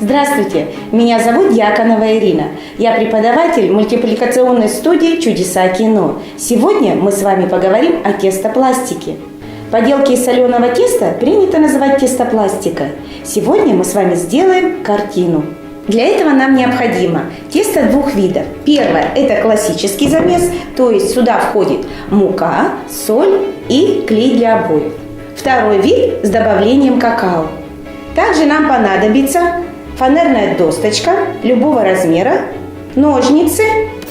Здравствуйте, меня зовут Дьяконова Ирина. Я преподаватель мультипликационной студии «Чудеса кино». Сегодня мы с вами поговорим о тестопластике. Поделки из соленого теста принято называть тестопластикой. Сегодня мы с вами сделаем картину. Для этого нам необходимо тесто двух видов. Первое – это классический замес, то есть сюда входит мука, соль и клей для обоев. Второй вид с добавлением какао. Также нам понадобится фанерная досточка любого размера, ножницы,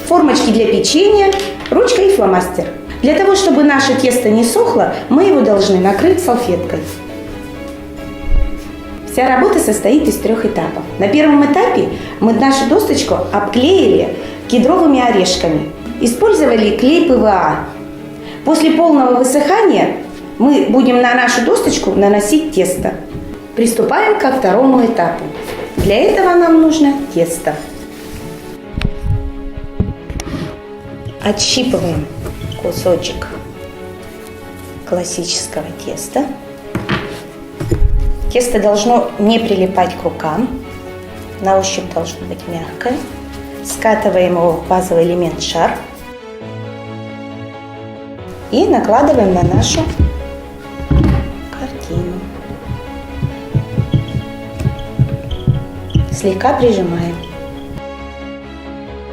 формочки для печенья, ручка и фломастер. Для того, чтобы наше тесто не сохло, мы его должны накрыть салфеткой. Вся работа состоит из 3 этапов. На первом этапе мы нашу досточку обклеили кедровыми орешками. Использовали клей ПВА. После полного высыхания мы будем на нашу досточку наносить тесто. Приступаем ко второму этапу. Для этого нам нужно тесто. Отщипываем кусочек классического теста. Тесто должно не прилипать к рукам, на ощупь должно быть мягкое. Скатываем его в базовый элемент шар и накладываем на нашу картину. Слегка прижимаем.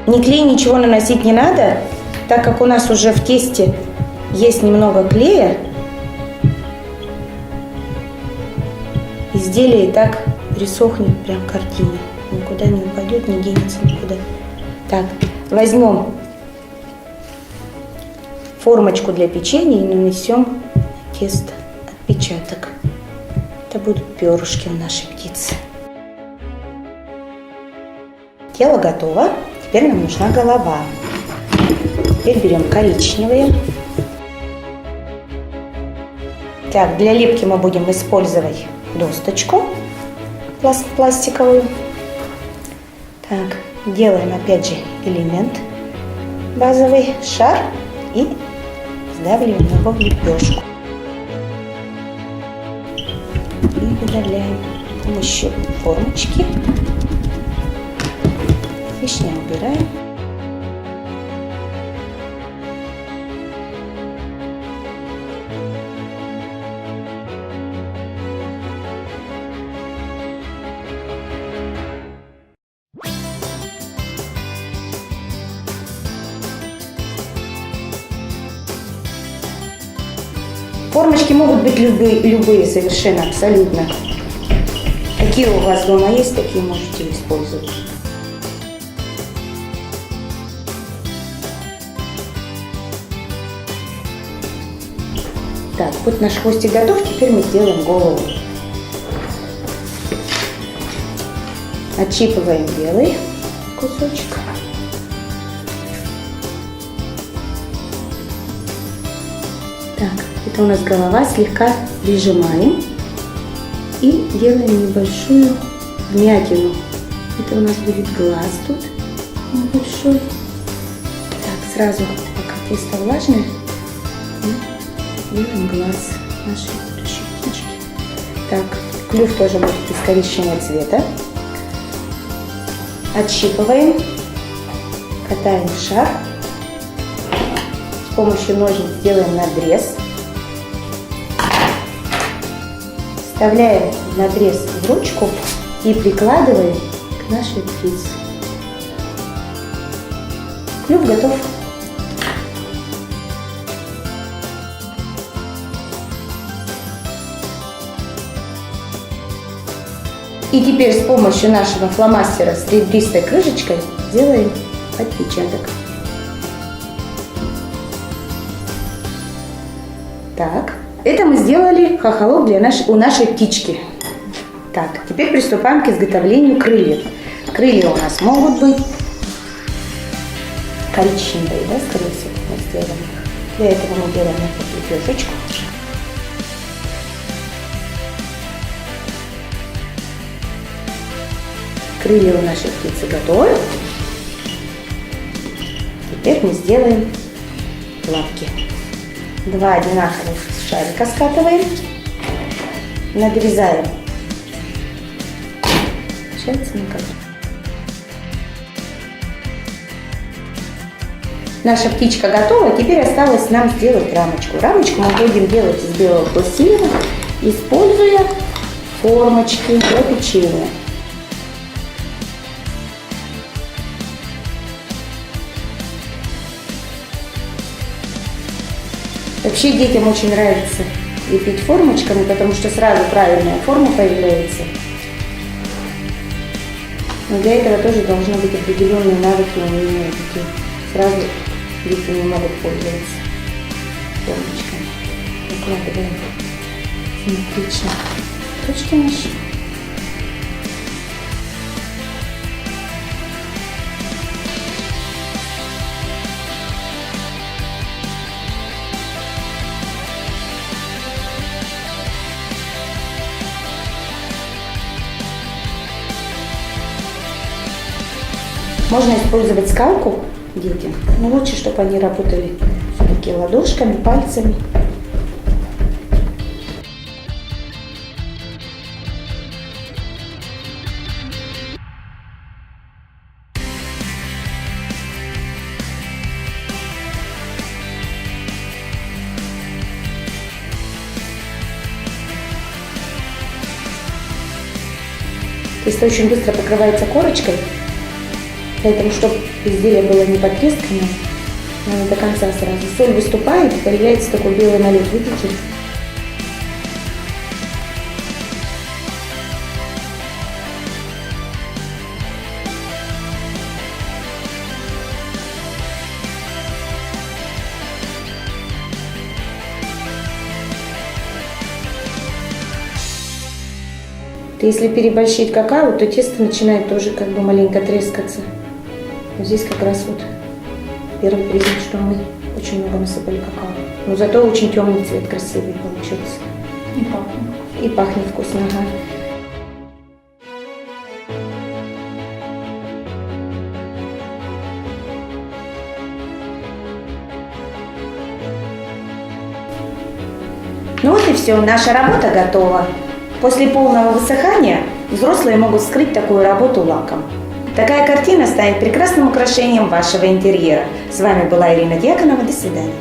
Ни клей, ничего наносить не надо, так как у нас уже в тесте есть немного клея. Изделие и так присохнет прям к картине. Никуда не упадет, не денется никуда. Так, возьмем формочку для печенья и нанесем тесто отпечаток. Это будут перышки у нашей птицы. Тело готово. Теперь нам нужна голова. Теперь берем коричневые. Так, для лепки мы будем использовать досточку пластиковую. Так, делаем опять же элемент, базовый шар и сдавливаем его в лепешку. И выдавляем с помощью формочки. Лишнее убираем. Формочки могут быть любые совершенно, абсолютно. Какие у вас дома есть, такие можете использовать. Так, вот наш хвостик готов, теперь мы сделаем голову. Отщипываем белый кусочек. Так, это у нас голова, слегка прижимаем и делаем небольшую вмятину. Это у нас будет глаз тут небольшой. Так, сразу, пока тесто влажное, делаем глаз нашей будущей птички. Так, клюв тоже будет из коричневого цвета. Отщипываем, катаем шар. С помощью ножниц делаем надрез. Вставляем надрез в ручку и прикладываем к нашей птице. Клюв готов. И теперь с помощью нашего фломастера с ребристой крышечкой делаем отпечаток. Так, это мы сделали хохолок у нашей птички. Так, теперь приступаем к изготовлению крыльев. Крылья у нас могут быть коричневые, да, скорее всего, мы сделаем. Для этого мы делаем эту лепешечку. Крылья у нашей птицы готовы. Теперь мы сделаем лапки. Два одинаковых шарика скатываем, надрезаем. Получается никак. Наша птичка готова, теперь осталось нам сделать рамочку. Рамочку мы будем делать из белого пластилина, используя формочки для печенья. Вообще детям очень нравится лепить формочками, потому что сразу правильная форма появляется. Но для этого тоже должны быть определенные навыки, умения. Сразу дети не могут пользоваться формочками. Выкладываем симметрично точки наши. Можно использовать скалку детям, но лучше, чтобы они работали все-таки ладошками, пальцами. Тесто очень быстро покрывается корочкой. Поэтому, чтобы изделие было не потресканное, но не до конца сразу. Соль выступает, появляется такой белый налет, видите? Если переборщить какао, то тесто начинает тоже как бы маленько трескаться. Вот здесь как раз вот первый признак, что мы очень много насыпали какао. Но зато очень темный цвет, красивый получился. И пахнет. И пахнет вкусно, ага. Ну вот и все, наша работа готова. После полного высыхания взрослые могут скрыть такую работу лаком. Такая картина станет прекрасным украшением вашего интерьера. С вами была Ирина Дьяконова. До свидания.